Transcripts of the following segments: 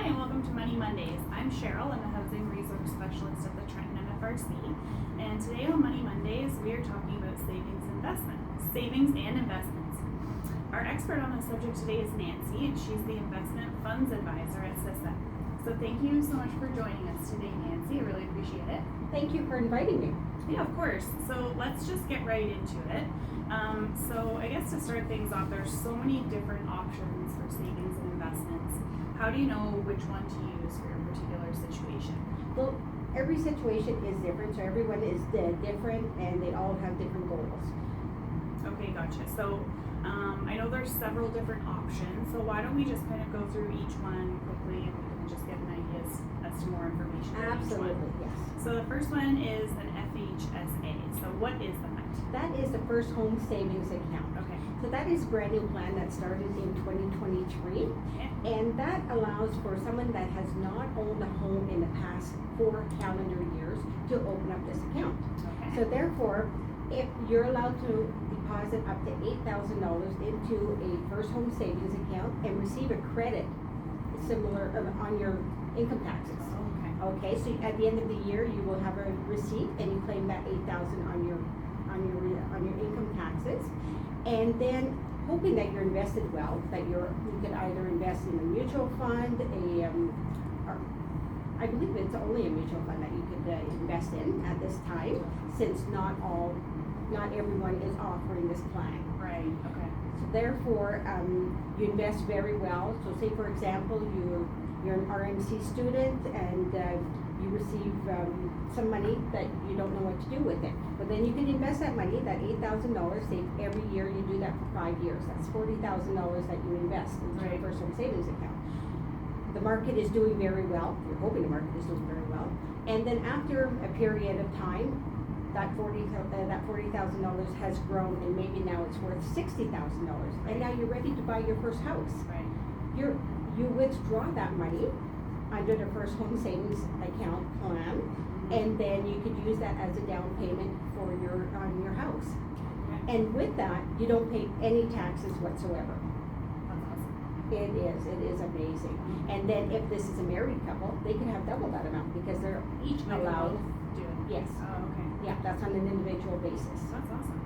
Hi, and welcome to Money Mondays. I'm Cheryl. I'm a Housing Resource Specialist at the Trenton MFRC. And today on Money Mondays, we are talking about savings and investments. Our expert on the subject today is Nancy, and she's the Investment Funds Advisor at CISA. So thank you so much for joining us today, Nancy. I really appreciate it. Thank you for inviting me. Yeah, of course. So let's just get right into it. So I guess to start things off, there's so many different options for savings and investments. How do you know which one to use for your particular situation? Well, every situation is different, so everyone is different, and they all have different goals. Okay, gotcha. So I know there's several different options, so why don't we just kind of go through each one quickly and we can just get an idea as to more information about each one. Absolutely, yes. So the first one is an FHSA. So what is that? That is the First Home Savings Account. Okay. So that is a brand new plan that started in 2023, and that allows for someone that has not owned a home in the past 4 calendar years to open up this account. Okay. So therefore, if you're allowed to deposit up to $8,000 into a First Home Savings Account and receive a credit similar on your income taxes. Okay, so at the end of the year, you will have a receipt and you claim that $8,000 on your income taxes, and then hoping that you're invested well, that you can either invest in a mutual fund, I believe it's only a mutual fund that you could invest in at this time, since not everyone is offering this plan. Right. Okay. So therefore, you invest very well. So say for example, you're an RMC student and you receive some money that you don't know what to do with it. But then you can invest that money, that $8,000, say every year you do that for 5 years. That's $40,000 that you invest into a First Home Savings Account. The market is doing very well. You're hoping the market is doing very well. And then after a period of time, that $40,000 has grown, and maybe now it's worth $60,000. And now you're ready to buy your first house. Right. You withdraw that money under the First Home Savings Account plan, and then you could use that as a down payment for your house. Okay. And with that, you don't pay any taxes whatsoever. That's awesome. It is amazing. And then if this is a married couple, they can have double that amount because they're each Like allowed. both do it. Yes. Oh, okay. Yeah, that's on an individual basis. That's awesome.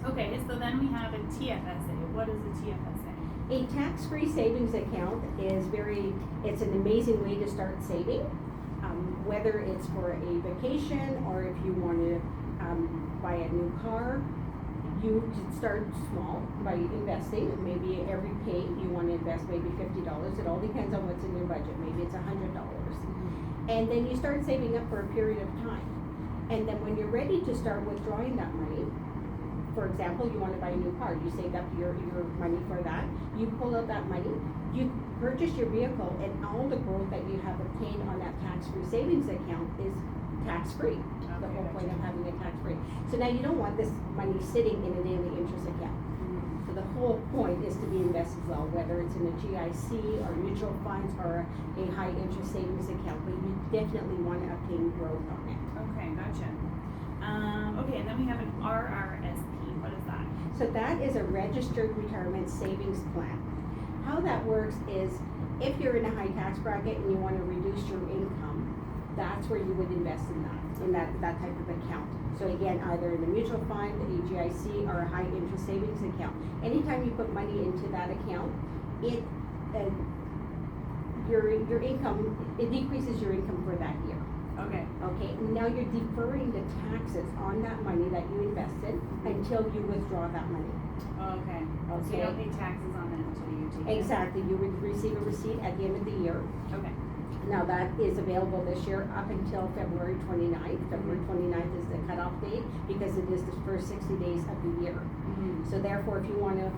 Okay, so then we have a TFSA. What is a TFSA? A tax-free savings account is it's an amazing way to start saving, whether it's for a vacation or if you want to buy a new car. You can start small by investing. Maybe every pay you want to invest maybe $50. It all depends on what's in your budget. Maybe it's $100. And then you start saving up for a period of time. And then when you're ready to start withdrawing that money, for example, you want to buy a new car, you saved up your money for that, you pull out that money, you purchase your vehicle, and all the growth that you have obtained on that tax-free savings account is tax-free. The whole point of having it tax-free. So now you don't want this money sitting in a daily interest account. So the whole point is to be invested well, whether it's in a GIC or mutual funds or a high interest savings account, but you definitely want to obtain growth on it. Okay, gotcha. Okay, and then we have an RRSP. What is that? So that is a registered retirement savings plan. How that works is if you're in a high tax bracket and you want to reduce your income, that's where you would invest in that type of account. So again, either in a mutual fund, a GIC, or a high interest savings account. Anytime you put money into that account, your income, it decreases your income for that year. Okay. Okay, now you're deferring the taxes on that money that you invested until you withdraw that money. Okay. So you don't pay taxes on it until you take it. Exactly, you would receive a receipt at the end of the year. Okay. Now that is available this year up until February 29th. February 29th is the cutoff date because it is the first 60 days of the year. So therefore, if you want to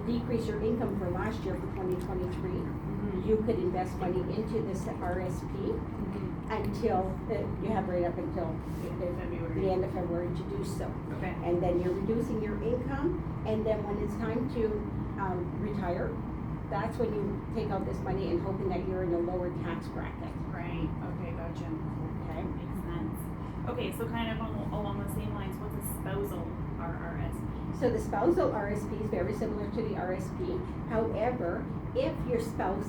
decrease your income for last year for 2023, you could invest money into this RSP until you have right up until the end of February to do so. Okay. And then you're reducing your income, and then when it's time to retire, that's when you take out this money and hoping that you're in a lower tax bracket. Right. Okay, gotcha. Okay. Makes sense. Okay, so kind of along the same lines, what's a spousal RRSP? So the spousal RSP is very similar to the RSP. However, if your spouse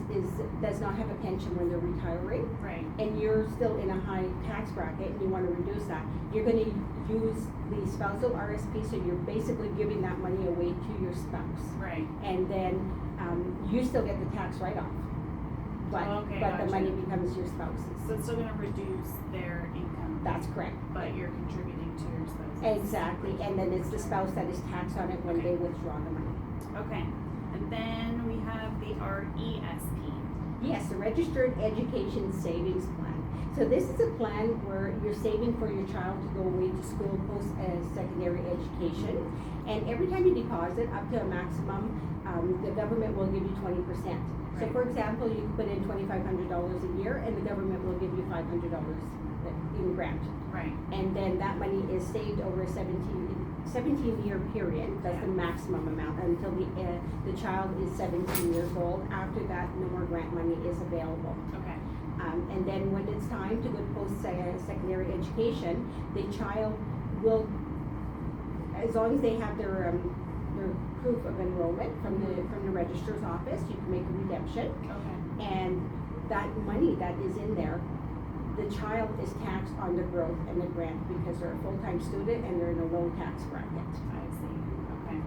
does not have a pension when they're retiring, Right. and you're still in a high tax bracket and you wanna reduce that, you're gonna use the spousal RSP, so you're basically giving that money away to your spouse. Right. And then, you still get the tax write-off, but Okay, the gotcha. money becomes your spouse's. So it's still gonna reduce their income. That's correct. But you're contributing to your spouse. Exactly, and then it's the spouse that is taxed on it when Okay. they withdraw the money. Okay, and then we have the RESP. Yes, the Registered Education Savings Plan. So this is a plan where you're saving for your child to go away to school post-secondary education. And every time you deposit up to a maximum, the government will give you 20%. So Right. for example, you put in $2,500 a year and the government will give you $500 in grant. Right. And then that money is saved over a 17-year period. That's the maximum amount until the child is 17 years old. After that, no more grant money is available. Okay. And then when it's time to go to post-secondary education, the child will, as long as they have their proof of enrollment from the registrar's office, you can make a redemption. Okay. And that money that is in there, the child is taxed on the growth and the grant because they're a full-time student and they're in a low tax bracket. I see. Okay.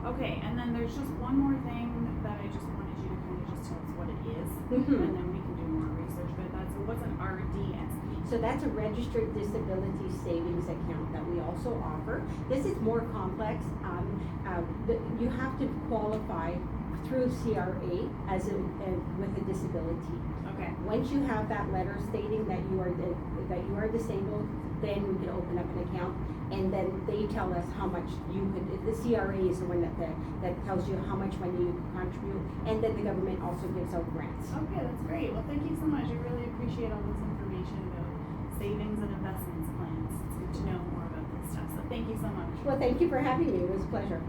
Okay, and then there's just one more thing that I just wanted you to kind of just tell us what it is, Mhm. and then we can do more research. But what's an RDSP? So that's a registered disability savings account that we also offer. This is more complex. You have to qualify through CRA with a disability. Okay. Once you have that letter stating that you are disabled, then we can open up an account, and then they tell us how much you could. The CRA is the one that tells you how much money you can contribute, and then the government also gives out grants. Okay, that's great. Well, thank you so much. I really appreciate all this information about savings and investments plans. It's good to know more about this stuff. So thank you so much. Well, thank you for having me. It was a pleasure.